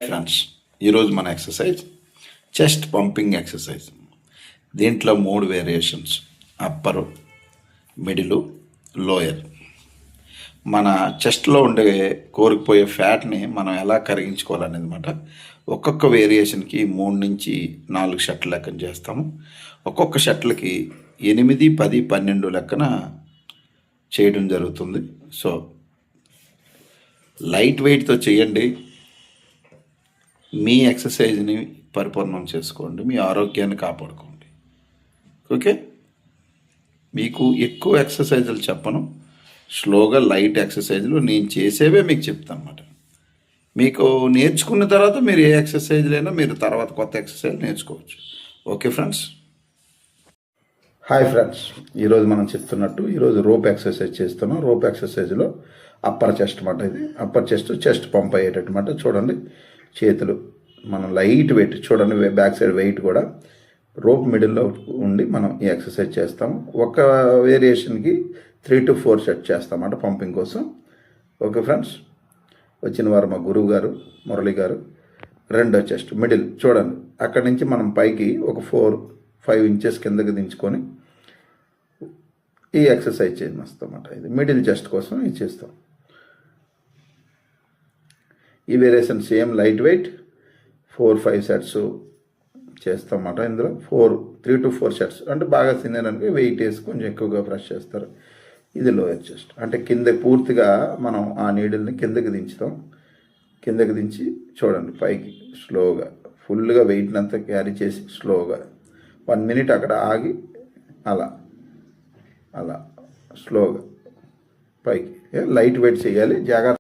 Friends, ఈరోజు మన exercise chest pumping exercise. దీంట్లో 3 వేరియేషన్స్: అప్పరు, మిడిలు, లోయర్. మన చెస్ట్లో ఉండే కోరుకుపోయే ఫ్యాట్ని మనం ఎలా కరిగించుకోవాలనేది మాట. ఒక్కొక్క వేరియేషన్కి 3 నుంచి 4 షట్లు లెక్కన చేస్తాము. ఒక్కొక్క షట్లకి 8, 10, 12 లెక్కన చేయడం జరుగుతుంది. సో లైట్ వెయిట్తో చేయండి. మీ ఎక్సర్సైజ్ని పరిపూర్ణం చేసుకోండి, మీ ఆరోగ్యాన్ని కాపాడుకోండి. ఓకే, మీకు ఎక్కువ ఎక్సర్సైజులు చెప్పను, స్లోగా లైట్ ఎక్సర్సైజులు నేను చేసేవే మీకు చెప్తాను అన్నమాట. మీకు నేర్చుకున్న తర్వాత మీరు ఏ ఎక్సర్సైజ్లైనా మీరు తర్వాత కొత్త ఎక్సర్సైజ్ నేర్చుకోవచ్చు. Okay friends. హాయ్ ఫ్రెండ్స్, ఈరోజు మనం చెప్తున్నట్టు ఈరోజు రోప్ ఎక్సర్సైజ్ చేస్తున్నాం. రోప్ ఎక్సర్సైజ్లో అప్పర్ చెస్ట్ అన్నమాట. ఇది అప్పర్ చెస్ట్ పంప్ అయ్యేటట్టు చూడండి. చేతులు మనం లైట్ వెయిట్ చూడండి, బ్యాక్ సైడ్ వెయిట్ కూడా రోప్ మిడిల్లో ఉండి మనం ఈ ఎక్సర్సైజ్ చేస్తాము. ఒక వేరియేషన్కి 3 to 4 సెట్ చేస్తామన్నమాట పంపింగ్ కోసం. ఓకే ఫ్రెండ్స్, వచ్చిన వారు మా గురువు గారు మురళి గారు. రెండో చెస్ట్ మిడిల్ చూడండి, అక్కడి నుంచి మనం పైకి ఒక 4-5 ఇంచెస్ కిందకి దించుకొని ఈ ఎక్సర్సైజ్ చేస్తామన్నమాట. ఇది మిడిల్ చెస్ట్ కోసం ఇది చేస్తాం. ఈ variation same light weight 4-5 sets చేస్తామన్నమాట. ఇందులో 3 to 4 సెట్స్ అంటే బాగా తినేదానికి వెయిట్ వేసి కొంచెం ఎక్కువగా ప్రెస్ చేస్తారు. ఇది లోయర్ చెస్ట్ అంటే కింద పూర్తిగా మనం ఆ నీడిల్ని కిందకి దించుతాం. కిందకి దించి చూడండి పైకి స్లోగా ఫుల్గా వెయిట్ని అంతా క్యారీ చేసి స్లోగా 1 minute అక్కడ ఆగి అలా స్లోగా పైకి లైట్ వెయిట్ చేయాలి. జాగ్రత్త.